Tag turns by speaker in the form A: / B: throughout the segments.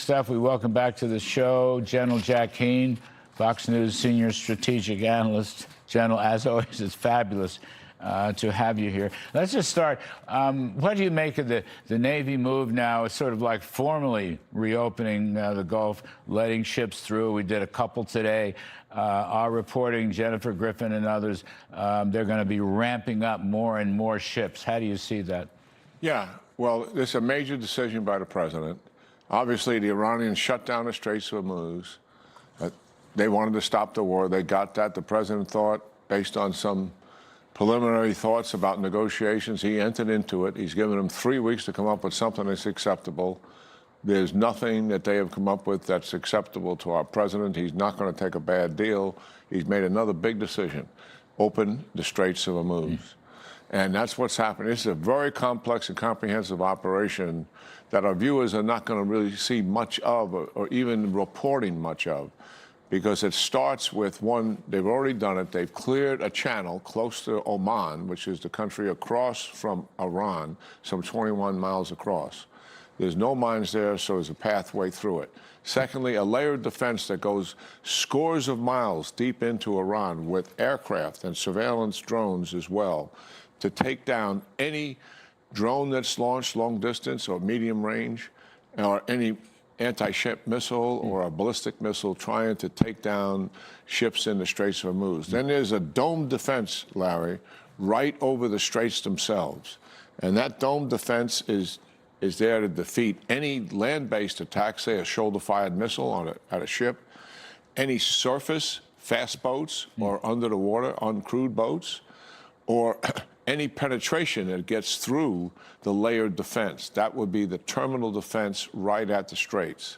A: Stuff. We welcome back to the show General Jack Keane, Fox News senior strategic analyst. General, as always, it's fabulous to have you here. Let's just start. What do you make of the Navy move now? It's sort of like formally reopening the Gulf, letting ships through. We did a couple today. Our reporting, Jennifer Griffin and others, they're going to be ramping up more and more ships. How do you see that?
B: Yeah, well, it's a major decision by the president. Obviously, the Iranians shut down the Strait of Hormuz. They wanted to stop the war. They got that. The president thought, based on some preliminary thoughts about negotiations, he entered into it. He's given them 3 weeks to come up with something that's acceptable. There's nothing that they have come up with that's acceptable to our president. He's not going to take a bad deal. He's made another big decision, open the Straits of Hormuz. And that's what's happening. This is a very complex and comprehensive operation that our viewers are not going to really see much of or even reporting much of, because it starts with one, they've already done it. They've cleared a channel close to Oman, which is the country across from Iran, some 21 miles across. There's no mines there, so there's a pathway through it. Secondly, a layered defense that goes scores of miles deep into Iran with aircraft and surveillance drones as well, to take down any drone that's launched long distance or medium range, or any anti-ship missile or a ballistic missile trying to take down ships in the Straits of Hormuz. Then there's a dome defense, Larry, right over the straits themselves. And that dome defense is there to defeat any land-based attack, say a shoulder-fired missile at a ship, any surface fast boats or under the water uncrewed boats, or any penetration that gets through the layered defense. That would be the terminal defense right at the straits.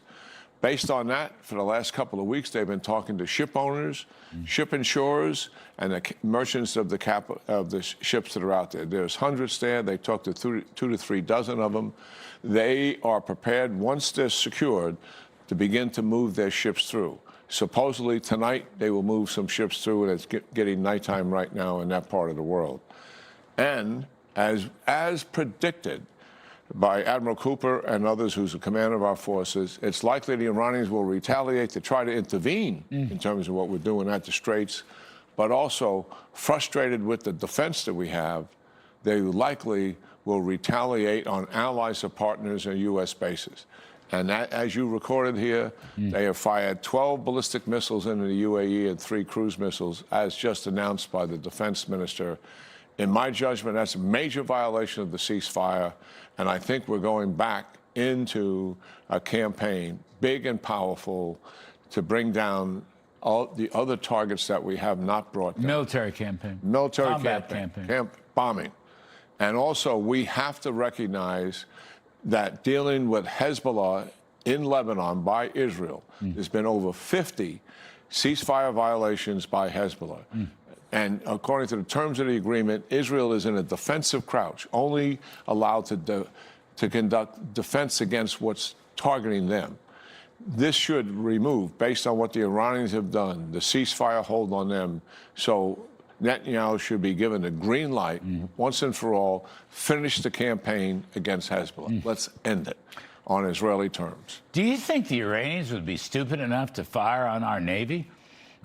B: Based on that, for the last couple of weeks, they've been talking to ship owners, ship insurers, and the merchants of the ships that are out there. There's hundreds there. They talked to 2 to 3 dozen of them. They are prepared, once they're secured, to begin to move their ships through. Supposedly tonight they will move some ships through, and it's getting nighttime right now in that part of the world. And as predicted by Admiral Cooper and others, who's the commander of our forces, it's likely the Iranians will retaliate to try to intervene in terms of what we're doing at the Straits, but also frustrated with the defense that we have, they likely will retaliate on allies or partners and U.S. bases. And that, as you recorded here, they have fired 12 ballistic missiles into the UAE and 3 cruise missiles, as just announced by the defense minister. In my judgment, that's a major violation of the ceasefire, and I think we're going back into a campaign, big and powerful, to bring down all the other targets that we have not brought down.
A: Military campaign.
B: Military
A: Combat
B: campaign. Bombing. And also, we have to recognize that dealing with Hezbollah in Lebanon by Israel, there's been over 50 ceasefire violations by Hezbollah. And according to the terms of the agreement, Israel is in a defensive crouch, only allowed to conduct defense against what's targeting them. This should remove, based on what the Iranians have done, the ceasefire hold on them. So Netanyahu should be given a green light, once and for all, finish the campaign against Hezbollah. Let's end it on Israeli terms.
A: Do you think the Iranians would be stupid enough to fire on our Navy?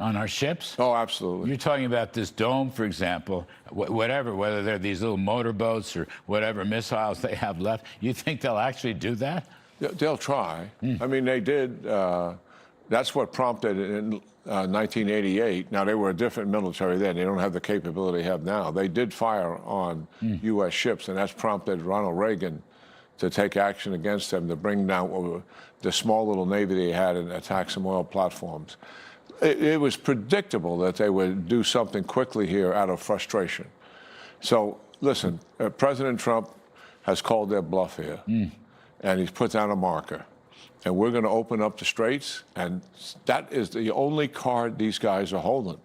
A: On our ships?
B: Oh, absolutely.
A: You're talking about this dome, for example, whatever, whether they're these little motorboats or whatever missiles they have left. You think they'll actually do that?
B: They'll try. I mean, they did. That's what prompted in 1988. Now, they were a different military then. They don't have the capability they have now. They did fire on U.S. ships, and that's prompted Ronald Reagan to take action against them, to bring down the small little navy they had and attack some oil platforms. It was predictable that they would do something quickly here out of frustration. So, listen, President Trump has called their bluff here, and he's put down a marker. And we're going to open up the straits, and that is the only card these guys are holding.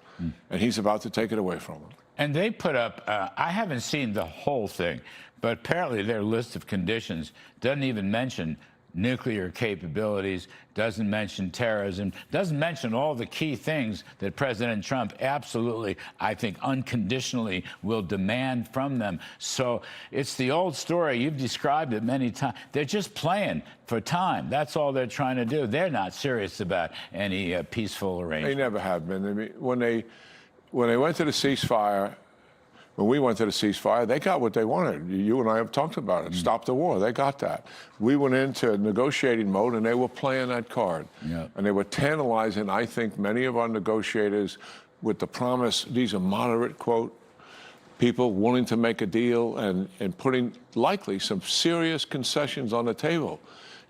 B: And he's about to take it away from them.
A: And they put up, I haven't seen the whole thing, but apparently their list of conditions doesn't even mention nuclear capabilities, doesn't mention terrorism, doesn't mention all the key things that President Trump absolutely, I think, unconditionally will demand from them. So it's the old story. You've described it many times. They're just playing for time. That's all they're trying to do. They're not serious about any peaceful arrangement.
B: They never have been. I mean, when they went to the ceasefire, when we went to the ceasefire, they got what they wanted. You and I have talked about it. Stop the war. They got that. We went into negotiating mode, and they were playing that card.
A: Yeah.
B: And they were tantalizing, I think, many of our negotiators with the promise, these are moderate, quote, people willing to make a deal and putting likely some serious concessions on the table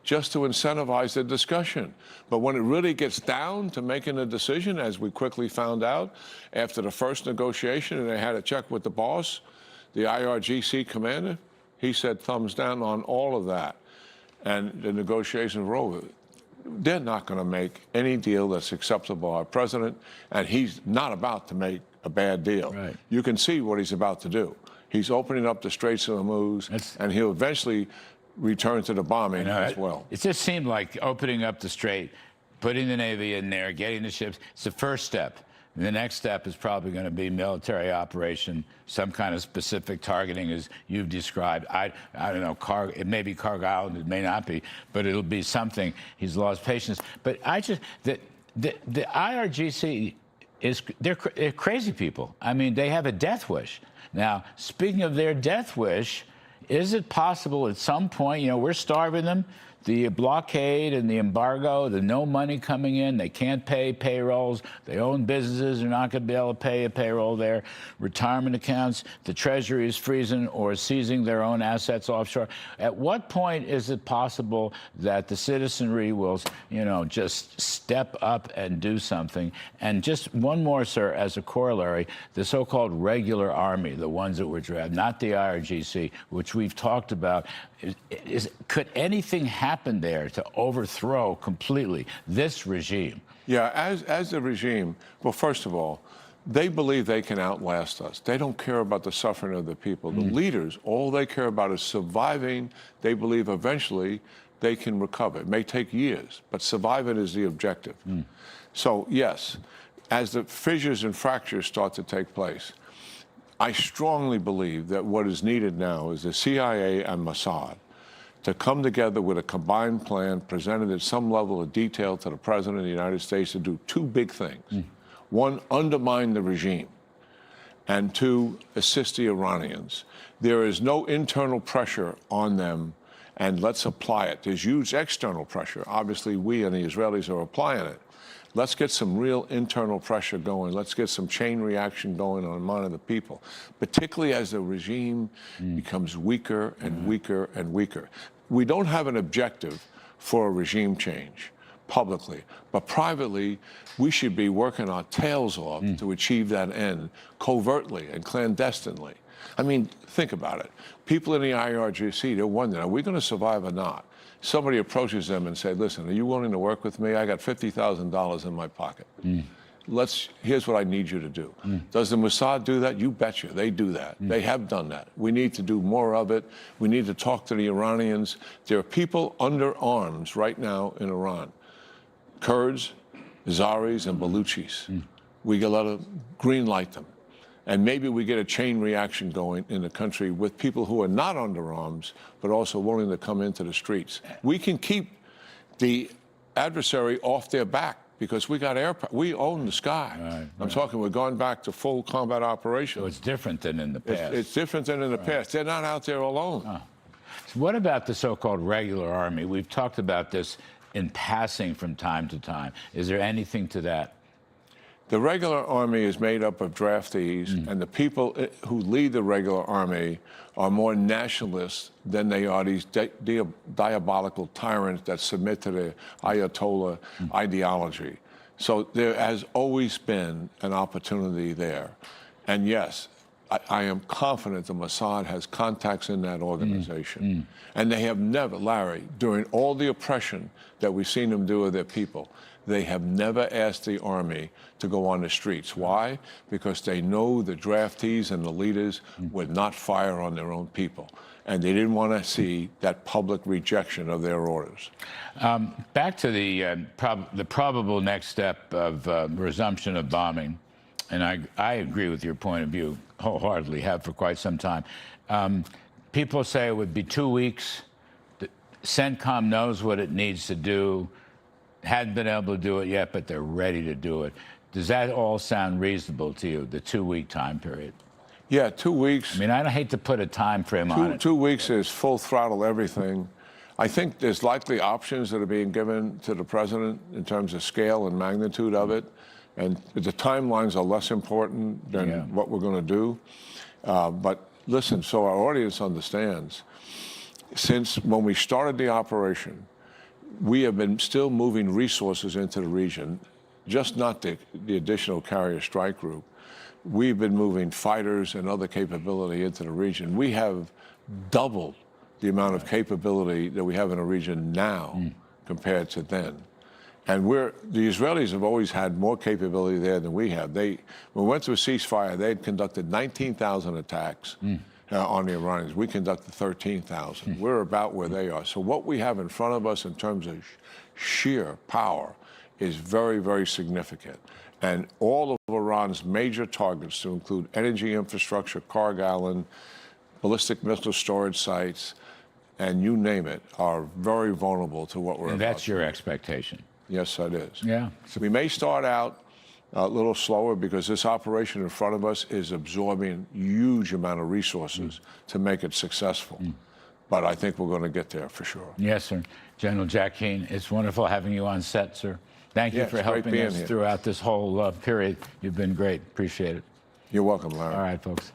B: just to incentivize the discussion. But when it really gets down to making a decision, as we quickly found out after the first negotiation, and they had to check with the boss, the IRGC commander, he said thumbs down on all of that. And the negotiations were over. They're not going to make any deal that's acceptable to our president, and he's not about to make a bad deal.
A: Right.
B: You can see what he's about to do. He's opening up the Straits of Hormuz, and he'll eventually return to the bombing as well.
A: It just seemed like opening up the strait, putting the Navy in there, getting the ships. It's the first step. The next step is probably going to be military operation, some kind of specific targeting, as you've described. I don't know, it may be Cargo Island, it may not be, but it'll be something. He's lost patience. But the IRGC they're crazy people. I mean, they have a death wish. Now, speaking of their death wish, is it possible at some point, we're starving them, the blockade and the embargo, the no money coming in, they can't pay payrolls, they own businesses, they're not going to be able to pay a payroll there, retirement accounts, the Treasury is freezing or seizing their own assets offshore. At what point is it possible that the citizenry will, just step up and do something? And just one more, sir, as a corollary, the so-called regular army, the ones that were drafted, not the IRGC, which we've talked about, could anything happen there to overthrow completely this regime?
B: Yeah, as a regime, well, first of all, they believe they can outlast us. They don't care about the suffering of the people. The leaders, all they care about is surviving. They believe eventually they can recover. It may take years, but surviving is the objective. So, yes, as the fissures and fractures start to take place, I strongly believe that what is needed now is the CIA and Mossad to come together with a combined plan presented at some level of detail to the President of the United States to do two big things. One, undermine the regime, and two, assist the Iranians. There is no internal pressure on them, and let's apply it. There's huge external pressure. Obviously, we and the Israelis are applying it. Let's get some real internal pressure going. Let's get some chain reaction going on the mind of the people, particularly as the regime becomes weaker and weaker and weaker. We don't have an objective for a regime change publicly, but privately, we should be working our tails off to achieve that end covertly and clandestinely. I mean, think about it. People in the IRGC, they're wondering, are we going to survive or not? Somebody approaches them and say, listen, are you willing to work with me? I got $50,000 in my pocket. Here's what I need you to do. Does the Mossad do that? You betcha. They do that. They have done that. We need to do more of it. We need to talk to the Iranians. There are people under arms right now in Iran. Kurds, Azaris, and Baluchis. We got to green light them. And maybe we get a chain reaction going in the country with people who are not under arms, but also willing to come into the streets. We can keep the adversary off their back because we got air. We own the sky. I'm talking, we're going back to full combat operations.
A: So it's different than in the past.
B: It's different than in the past. They're not out there alone.
A: So what about the so-called regular army? We've talked about this in passing from time to time. Is there anything to that?
B: The regular army is made up of draftees, and the people who lead the regular army are more nationalists than they are these diabolical tyrants that submit to the Ayatollah ideology. So there has always been an opportunity there. And yes, I am confident the Mossad has contacts in that organization. And they have never, Larry, during all the oppression that we've seen them do of their people, they have never asked the army to go on the streets. Why? Because they know the draftees and the leaders would not fire on their own people. And they didn't want to see that public rejection of their orders.
A: Back to the probable next step of resumption of bombing. And I agree with your point of view wholeheartedly, have for quite some time. People say it would be 2 weeks. CENTCOM knows what it needs to do, hadn't been able to do it yet, but they're ready to do it. Does that all sound reasonable to you, the 2-week time period?
B: Yeah, 2 weeks.
A: I mean, I don't hate to put a time frame on it.
B: 2 weeks is full throttle everything. I think there's likely options that are being given to the president in terms of scale and magnitude of it. And the timelines are less important than what we're going to do. But listen, so our audience understands, since when we started the operation, we have been still moving resources into the region, just not the additional carrier strike group. We've been moving fighters and other capability into the region. We have doubled the amount of capability that we have in the region now compared to then. And the Israelis have always had more capability there than we have. When we went to a ceasefire, they had conducted 19,000 attacks on the Iranians. We conducted 13,000. We're about where they are. So what we have in front of us in terms of sheer power is very, very significant. And all of Iran's major targets, to include energy infrastructure, cargo island, ballistic missile storage sites, and you name it, are very vulnerable to what we're about.
A: And that's your expectation?
B: Yes, that is.
A: Yeah.
B: We may start out a little slower because this operation in front of us is absorbing a huge amount of resources to make it successful. But I think we're going to get there for sure.
A: Yes, sir. General Jack Keane, it's wonderful having you on set, sir. Thank you for helping us throughout this whole period. You've been great. Appreciate it.
B: You're welcome, Larry.
A: All right, folks.